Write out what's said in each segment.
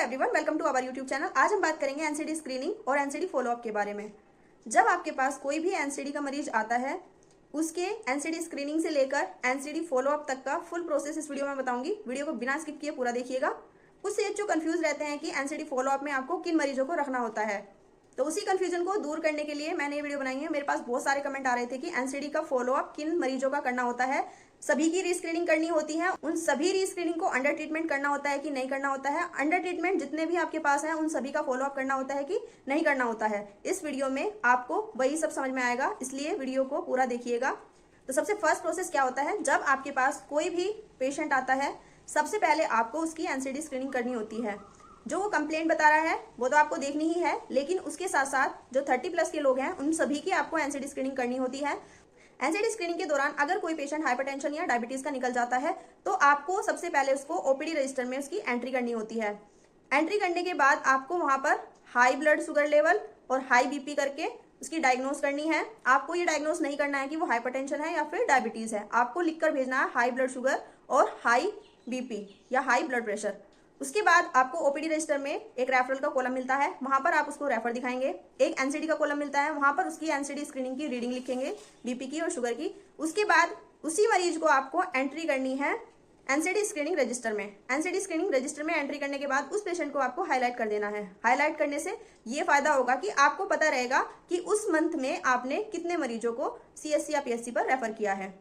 Everyone, welcome to our YouTube channel. आज हम बात करेंगे एनसीडी स्क्रीनिंग और एनसीडी फॉलोअप के बारे में। जब आपके पास कोई भी एनसीडी का मरीज आता है, उसके एनसीडी स्क्रीनिंग से लेकर एनसीडी फॉलोअप तक का फुल प्रोसेस इस वीडियो में बताऊंगी। वीडियो को बिना स्किप किए पूरा देखिएगा। कुछ से जो कंफ्यूज रहते हैं कि एनसीडी फॉलोअप में आपको किन मरीजों को रखना होता है, तो उसी कंफ्यूजन को दूर करने के लिए मैंने ये वीडियो बनाई है। मेरे पास बहुत सारे कमेंट आ रहे थे कि एनसीडी का फॉलोअप किन मरीजों का करना होता है, सभी की रीस्क्रीनिंग करनी होती है, उन सभी रीस्क्रीनिंग को अंडर ट्रीटमेंट करना होता है कि नहीं करना होता है, अंडर ट्रीटमेंट जितने भी आपके पास हैं उन सभी का फॉलोअप करना होता है कि नहीं करना होता है। इस वीडियो में आपको वही सब समझ में आएगा, इसलिए वीडियो को पूरा देखिएगा। तो सबसे फर्स्ट प्रोसेस क्या होता है, जब आपके पास कोई भी पेशेंट आता है, सबसे पहले आपको उसकी एनसीडी स्क्रीनिंग करनी होती है। जो वो कंप्लेंट बता रहा है वो तो आपको देखनी ही है, लेकिन उसके साथ साथ जो 30+ के लोग हैं उन सभी की आपको एनसीडी स्क्रीनिंग करनी होती है। एनसीडी स्क्रीनिंग के दौरान अगर कोई पेशेंट हाइपरटेंशन या डायबिटीज का निकल जाता है तो आपको सबसे पहले उसको ओपीडी रजिस्टर में उसकी एंट्री करनी होती है। एंट्री करने के बाद आपको वहां पर हाई ब्लड शुगर लेवल और हाई बीपी करके उसकी डायग्नोज करनी है। आपको ये डायग्नोज नहीं करना है कि वो हाइपरटेंशन है या फिर डायबिटीज है, आपको लिखकर भेजना है हाई ब्लड शुगर और हाई बीपी या हाई ब्लड प्रेशर। उसके बाद आपको ओपीडी रजिस्टर में एक रेफरल का कॉलम मिलता है, वहां पर आप उसको रेफर दिखाएंगे। एक एनसीडी का कॉलम मिलता है, वहां पर उसकी एनसीडी स्क्रीनिंग की रीडिंग लिखेंगे, बीपी की और शुगर की। उसके बाद उसी मरीज को आपको एंट्री करनी है एनसीडी स्क्रीनिंग रजिस्टर में। एनसीडी स्क्रीनिंग रजिस्टर में एंट्री करने के बाद उस पेशेंट को आपको हाईलाइट कर देना है। हाईलाइट करने से ये फायदा होगा कि आपको पता रहेगा कि उस मंथ में आपने कितने मरीजों को सीएससी या पीएससी पर रेफर किया है।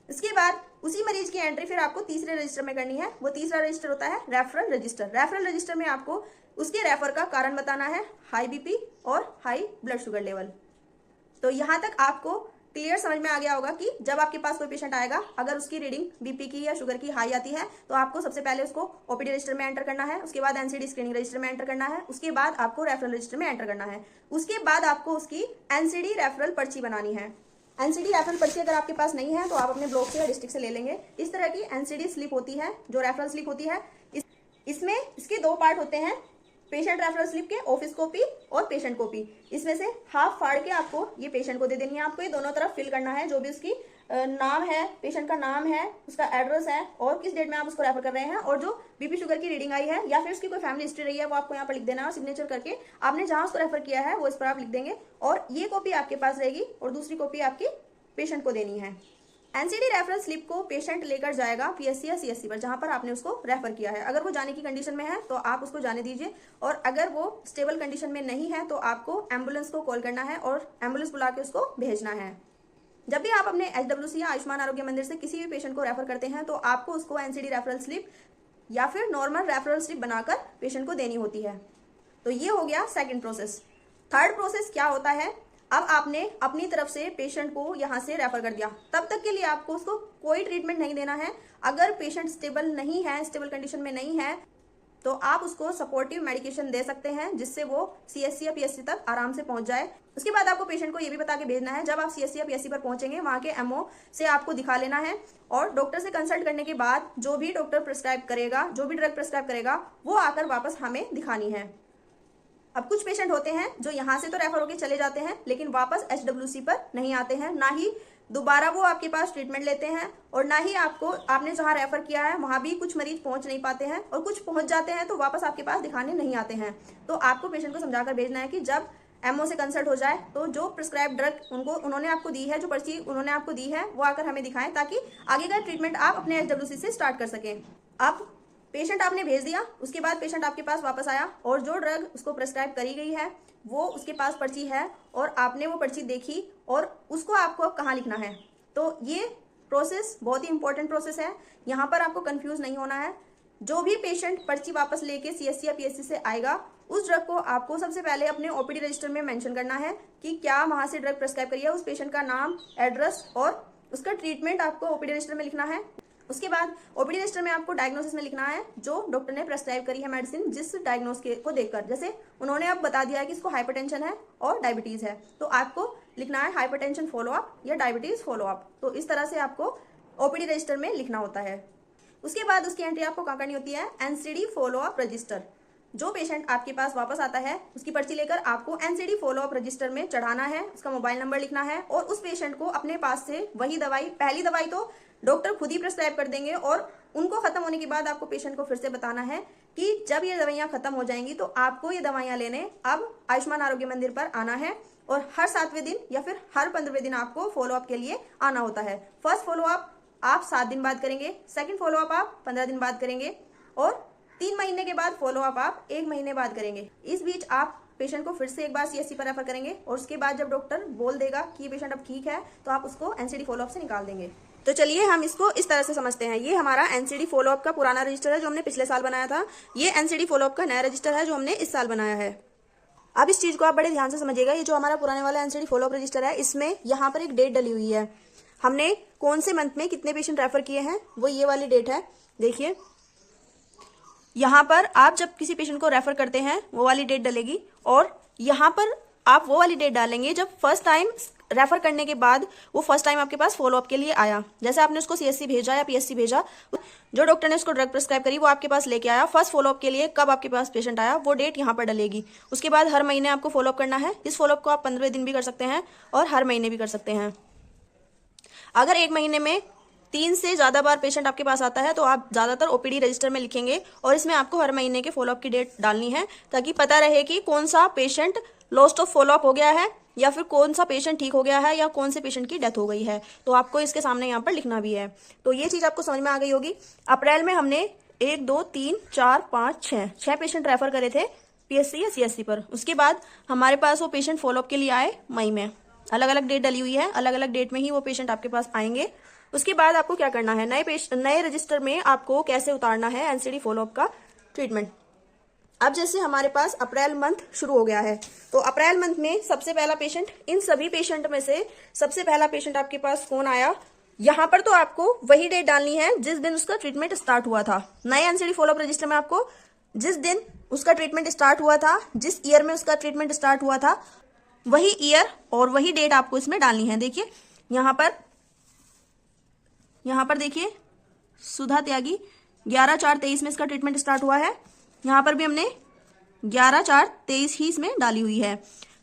इसके बाद उसी मरीज की एंट्री फिर आपको तीसरे रजिस्टर में करनी है। वो तीसरा रजिस्टर होता है रेफरल रजिस्टर। रेफरल रजिस्टर में आपको उसके रेफर का कारण बताना है, हाई बीपी और हाई ब्लड शुगर लेवल। तो यहां तक आपको क्लियर समझ में आ गया होगा कि जब आपके पास कोई पेशेंट आएगा, अगर उसकी रीडिंग बीपी की या शुगर की हाई आती है तो आपको सबसे पहले उसको ओपीडी रजिस्टर में एंटर करना है, उसके बाद एनसीडी स्क्रीनिंग रजिस्टर में एंटर करना है, उसके बाद आपको रेफरल रजिस्टर में एंटर करना है। उसके बाद आपको उसकी एनसीडी रेफरल पर्ची बनानी है। एनसीडी रेफरल पर्ची अगर आपके पास नहीं है तो आप अपने ब्लॉक से या डिस्ट्रिक्ट से ले लेंगे। इस तरह की एनसीडी स्लिप होती है जो रेफरल स्लिप होती है। इसमें इसके दो पार्ट होते हैं, पेशेंट रेफरल स्लिप के ऑफिस कॉपी और पेशेंट कॉपी। इसमें से हाफ फाड़ के आपको ये पेशेंट को दे देनी है। आपको ये दोनों तरफ फिल करना है, जो भी उसकी नाम है, पेशेंट का नाम है, उसका एड्रेस है और किस डेट में आप उसको रेफर कर रहे हैं, और जो बीपी शुगर की रीडिंग आई है या फिर उसकी कोई फैमिली हिस्ट्री रही है वो आपको यहाँ पर लिख देना है। और सिग्नेचर करके आपने जहां उसको रेफर किया है वो इस पर आप लिख देंगे, और ये कॉपी आपके पास रहेगी और दूसरी कॉपी आपकी पेशेंट को देनी है। एनसीडी रेफरल स्लिप को पेशेंट लेकर जाएगा पीएससी या सीएससी पर, जहां पर आपने उसको रेफर किया है। अगर वो जाने की कंडीशन में है तो आप उसको जाने दीजिए, और अगर वो स्टेबल कंडीशन में नहीं है तो आपको एम्बुलेंस को कॉल करना है और एम्बुलेंस बुला के उसको भेजना है। जब भी आप अपने एचडब्ल्यूसी या आयुष्मान आरोग्य मंदिर से किसी भी पेशेंट को रेफर करते हैं तो आपको उसको एनसीडी रेफरल स्लिप या फिर नॉर्मल रेफरल स्लिप बनाकर पेशेंट को देनी होती है। तो ये हो गया सेकेंड प्रोसेस। थर्ड प्रोसेस क्या होता है, अब आपने अपनी तरफ से पेशेंट को यहां से रेफर कर दिया, तब तक के लिए आपको उसको कोई ट्रीटमेंट नहीं देना है। अगर पेशेंट स्टेबल नहीं है, स्टेबल कंडीशन में नहीं है, तो आप उसको सपोर्टिव मेडिकेशन दे सकते हैं जिससे वो सीएससी या पीएससी तक आराम से पहुंच जाए। उसके बाद आपको पेशेंट को ये भी बता के भेजना है, जब आप सीएससी या पीएससी पर पहुंचेंगे वहां के एमओ से आपको दिखा लेना है, और डॉक्टर से कंसल्ट करने के बाद जो भी डॉक्टर प्रिस्क्राइब करेगा, जो भी ड्रग प्रिस्क्राइब करेगा, वो आकर वापस हमें दिखानी है। अब कुछ पेशेंट होते हैं जो यहाँ से तो रेफर होके चले जाते हैं लेकिन वापस एचडब्ल्यूसी पर नहीं आते हैं, ना ही दोबारा वो आपके पास ट्रीटमेंट लेते हैं, और ना ही आपने जहाँ रेफर किया है वहां भी कुछ मरीज पहुंच नहीं पाते हैं, और कुछ पहुंच जाते हैं तो वापस आपके पास दिखाने नहीं आते हैं। तो आपको पेशेंट को समझाकर भेजना है कि जब एमओ से कंसल्ट हो जाए तो जो प्रिस्क्राइब ड्रग उन्होंने आपको दी है, जो पर्ची उन्होंने आपको दी है, वो आकर हमें दिखाएं, ताकि आगे का ट्रीटमेंट आप अपने एचडब्ल्यूसी से स्टार्ट कर सकें। अब पेशेंट आपने भेज दिया, उसके बाद पेशेंट आपके पास वापस आया और जो ड्रग उसको प्रिस्क्राइब करी गई है वो उसके पास पर्ची है, और आपने वो पर्ची देखी और उसको आपको कहाँ लिखना है। तो ये प्रोसेस बहुत ही इंपॉर्टेंट प्रोसेस है, यहाँ पर आपको कंफ्यूज नहीं होना है। जो भी पेशेंट पर्ची वापस लेके सीएससी या पीएससी से आएगा, उस ड्रग को आपको सबसे पहले अपने ओपीडी रजिस्टर में मेंशन करना है कि क्या वहां से ड्रग प्रिस्क्राइब करी है, उस पेशेंट का नाम, एड्रेस और उसका ट्रीटमेंट आपको ओपीडी रजिस्टर में लिखना है। उसके बाद ओपीडी रजिस्टर में आपको डायग्नोसिस में लिखना है जो डॉक्टर ने प्रेस्क्राइब करी है मेडिसिन, जिस डायग्नोस को देखकर, जैसे उन्होंने अब बता दिया है कि इसको हाइपरटेंशन है और डायबिटीज है, तो आपको लिखना है हाइपरटेंशन फॉलोअप या डायबिटीज फॉलोअप। तो इस तरह से आपको ओपीडी रजिस्टर में लिखना होता है। उसके बाद उसकी एंट्री आपको कहाँ करनी होती है, एनसीडी फॉलोअप रजिस्टर। जो पेशेंट आपके पास वापस आता है उसकी पर्ची लेकर आपको एनसीडी फॉलोअप रजिस्टर में चढ़ाना है, उसका मोबाइल नंबर लिखना है, और उस पेशेंट को अपने पास से वही दवाई, पहली दवाई तो डॉक्टर खुद ही प्रिस्क्राइब कर देंगे और उनको खत्म होने के बाद आपको पेशेंट को फिर से बताना है कि जब ये दवाइयाँ खत्म हो जाएंगी तो आपको ये दवाइयाँ लेने अब आयुष्मान आरोग्य मंदिर पर आना है, और हर 7वें दिन या फिर हर 15वें दिन आपको फॉलोअप के लिए आना होता है। फर्स्ट फॉलोअप आप 7 दिन बाद करेंगे, सेकंड फॉलोअप आप 15 दिन बाद करेंगे, और 3 महीने के बाद फॉलोअप आप 1 महीने बाद करेंगे। इस बीच आप पेशेंट को फिर से एक बार CSC पर रेफर करेंगे, और उसके बाद जब डॉक्टर बोल देगा कि ये पेशेंट अब ठीक है तो आप उसको NCD फॉलोअप से निकाल देंगे। तो चलिए हम इसको इस तरह से समझते हैं। ये हमारा NCD फॉलोअप का पुराना रजिस्टर है जो हमने पिछले साल बनाया था। ये NCD फॉलोअप का नया रजिस्टर है जो हमने इस साल बनाया है। अब इस चीज को आप बड़े ध्यान से समझिएगा। ये जो हमारा पुराने वाला NCD फॉलोअप रजिस्टर है, इसमें यहाँ पर एक डेट डली हुई है। हमने कौन से मंथ में कितने पेशेंट रेफर किए हैं वो ये वाली डेट है। देखिए यहाँ पर आप जब किसी पेशेंट को रेफर करते हैं वो वाली डेट डलेगी, और यहाँ पर आप वो वाली डेट डालेंगे जब फर्स्ट टाइम रेफर करने के बाद वो फर्स्ट टाइम आपके पास फॉलोअप के लिए आया। जैसे आपने उसको CSC भेजा या PSC भेजा, जो डॉक्टर ने उसको ड्रग प्रिस्क्राइब करी वो आपके पास लेके आया। फर्स्ट फॉलोअप के लिए कब आपके पास पेशेंट आया वो डेट यहाँ पर डलेगी। उसके बाद हर महीने आपको फॉलोअप करना है। इस फॉलोअप को आप 15वें दिन भी कर सकते हैं और हर महीने भी कर सकते हैं। अगर 1 महीने में 3 से ज़्यादा बार पेशेंट आपके पास आता है तो आप ज़्यादातर OPD रजिस्टर में लिखेंगे, और इसमें आपको हर महीने के फॉलोअप की डेट डालनी है ताकि पता रहे कि कौन सा पेशेंट लॉस्ट ऑफ फॉलोअप हो गया है या फिर कौन सा पेशेंट ठीक हो गया है या कौन से पेशेंट की डेथ हो गई है। तो आपको इसके सामने यहाँ पर लिखना भी है। तो ये चीज़ आपको समझ में आ गई होगी। अप्रैल में हमने 1 2 3 4 5 6 पेशेंट रेफर करे थे PSC या CSC पर। उसके बाद हमारे पास वो पेशेंट फॉलोअप के लिए आए मई में। अलग अलग डेट डली हुई है, अलग अलग डेट में ही वो पेशेंट आपके पास आएंगे। उसके बाद आपको क्या करना है, नए रजिस्टर में आपको कैसे उतारना है NCD फॉलोअप का ट्रीटमेंट। अब जैसे हमारे पास अप्रैल मंथ शुरू हो गया है, तो अप्रैल मंथ में सबसे पहला पेशेंट, इन सभी पेशेंट में से सबसे पहला पेशेंट आपके पास कौन आया, यहाँ पर तो आपको वही डेट डालनी है जिस दिन उसका ट्रीटमेंट स्टार्ट हुआ था। नए NCD फॉलोअप रजिस्टर में आपको जिस दिन उसका ट्रीटमेंट स्टार्ट हुआ था, जिस ईयर में उसका ट्रीटमेंट स्टार्ट हुआ था, वही ईयर और वही डेट आपको इसमें डालनी है। देखिए यहाँ पर देखिए सुधा त्यागी 11/4/23 में इसका ट्रीटमेंट स्टार्ट हुआ है। यहाँ पर भी हमने 11/4/23 ही इसमें डाली हुई है।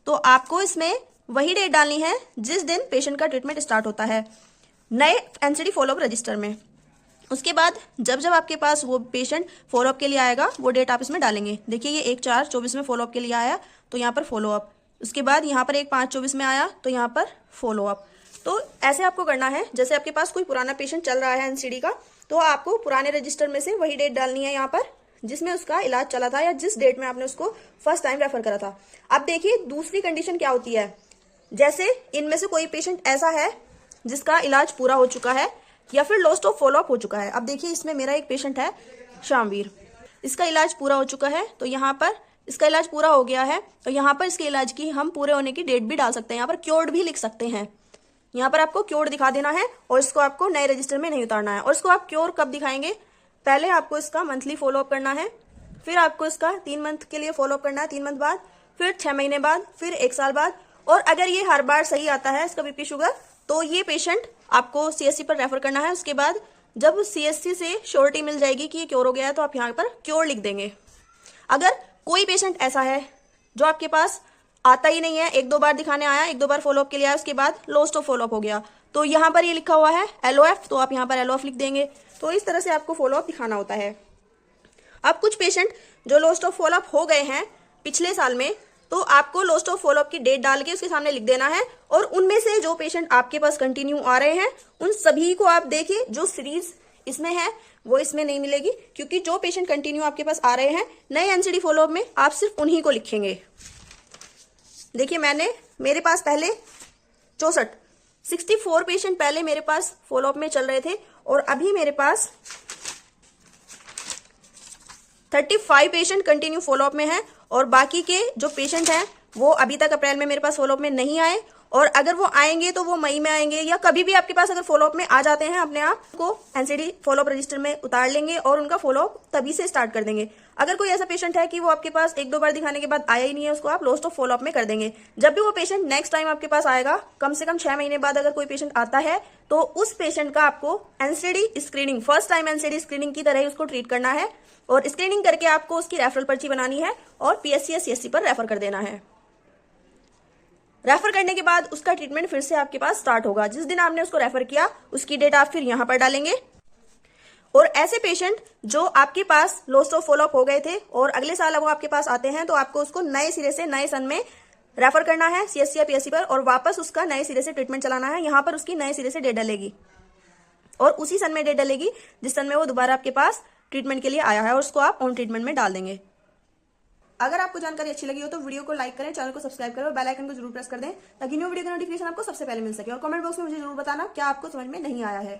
तो आपको इसमें वही डेट डालनी है जिस दिन पेशेंट का ट्रीटमेंट स्टार्ट होता है नए NCD फॉलोअप रजिस्टर में। उसके बाद जब जब आपके पास वो पेशेंट फॉलोअप के लिए आएगा वो डेट आप इसमें डालेंगे। देखिए ये 1/4/24 में फॉलोअप के लिए आया तो यहाँ पर फॉलोअप, उसके बाद यहाँ पर 1/5/24 में आया तो यहाँ पर फॉलोअप। तो ऐसे आपको करना है। जैसे आपके पास कोई पुराना पेशेंट चल रहा है NCD का, तो आपको पुराने रजिस्टर में से वही डेट डालनी है यहाँ पर जिसमें उसका इलाज चला था या जिस डेट में आपने उसको फर्स्ट टाइम रेफर करा था। अब देखिए दूसरी कंडीशन क्या होती है, जैसे इनमें से कोई पेशेंट ऐसा है जिसका इलाज पूरा हो चुका है या फिर लॉस्ट ऑफ फॉलोअप हो चुका है। अब देखिए इसमें मेरा एक पेशेंट है शामवीर, इसका इलाज पूरा हो चुका है, तो यहाँ पर इसका इलाज पूरा हो गया है, तो यहाँ पर इसके इलाज की हम पूरे होने की डेट भी डाल सकते हैं। यहाँ पर क्योर्ड भी लिख सकते हैं। यहाँ पर आपको क्योर दिखा देना है और इसको आपको नए रजिस्टर में नहीं उतारना है। और इसको आप क्योर कब दिखाएंगे, पहले आपको इसका मंथली फॉलोअप करना है, फिर आपको इसका 3 मंथ के लिए फॉलोअप करना है, 3 मंथ बाद, फिर 6 महीने बाद, फिर 1 साल बाद। और अगर ये हर बार सही आता है इसका BP शुगर, तो ये पेशेंट आपको CSC पर रेफर करना है। उसके बाद जब CSC से श्योरिटी मिल जाएगी कि ये क्योर हो गया है तो आप यहाँ पर क्योर लिख देंगे। अगर कोई पेशेंट ऐसा है जो आपके पास आता ही नहीं है, 1-2 बार दिखाने आया, 1-2 बार फॉलोअप के लिए आया, उसके बाद लॉस्ट ऑफ फॉलोअप हो गया, तो यहाँ पर ये लिखा हुआ है LOF, तो आप यहाँ पर LOF लिख देंगे। तो इस तरह से आपको फॉलोअप दिखाना होता है। अब कुछ पेशेंट जो लॉस्ट ऑफ फॉलोअप हो गए हैं पिछले साल में, तो आपको लॉस्ट ऑफ फॉलोअप की डेट डाल के उसके सामने लिख देना है। और उनमें से जो पेशेंट आपके पास कंटिन्यू आ रहे हैं उन सभी को आप देखिए, जो सीरीज इसमें है वो इसमें नहीं मिलेगी, क्योंकि जो पेशेंट कंटिन्यू आपके पास आ रहे हैं नए NCD फॉलोअप में आप सिर्फ उन्हीं को लिखेंगे। देखिए मेरे पास पहले 64 पेशेंट पहले मेरे पास फॉलोअप में चल रहे थे, और अभी मेरे पास 35 पेशेंट कंटिन्यू फॉलोअप में है। और बाकी के जो पेशेंट हैं वो अभी तक अप्रैल में मेरे पास फॉलोअप में नहीं आए, और अगर वो आएंगे तो वो मई में आएंगे, या कभी भी आपके पास अगर फॉलोअप में आ जाते हैं अपने आप को NCD फॉलोअप रजिस्टर में उतार लेंगे और उनका फॉलोअप तभी से स्टार्ट कर देंगे। अगर कोई ऐसा पेशेंट है कि वो आपके पास 1-2 बार दिखाने के बाद आया ही नहीं है, उसको आप लॉस्ट ऑफ फॉलोअप में कर देंगे। जब भी वो पेशेंट नेक्स्ट टाइम आपके पास आएगा, कम से कम 6 महीने बाद अगर कोई पेशेंट आता है, तो उस पेशेंट का आपको NCD screening, first time NCD screening की तरह ही उसको ट्रीट करना है, और स्क्रीनिंग करके आपको उसकी रेफरल पर्ची बनानी है और PSC या CSC पर रेफर कर देना है। रेफर करने के बाद उसका ट्रीटमेंट फिर से आपके पास स्टार्ट होगा। जिस दिन आपने उसको रेफर किया उसकी डेट आप फिर यहाँ पर डालेंगे, और ऐसे पेशेंट जो आपके पास लॉस्ट ऑफ फॉलोअप हो गए थे और अगले साल अब वो आपके पास आते हैं, तो आपको उसको नए सिरे से नए सन में रेफर करना है सीएससी या पीएससी पर, और वापस उसका नए सिरे से ट्रीटमेंट चलाना है। यहाँ पर उसकी नए सिरे से डेट डलेगी और उसी सन में डेट डलेगी जिस सन में वो दोबारा आपके पास ट्रीटमेंट के लिए आया है, और उसको आप ऑन ट्रीटमेंट में डाल देंगे। अगर आपको जानकारी अच्छी लगी हो तो वीडियो को लाइक करें, चैनल को सब्सक्राइब करें और बेल आइकन को जरूर प्रेस कर दें ताकि न्यू वीडियो का नोटिफिकेशन आपको सबसे पहले मिल सके। और कमेंट बॉक्स में मुझे जरूर बताना क्या आपको समझ में नहीं आया है।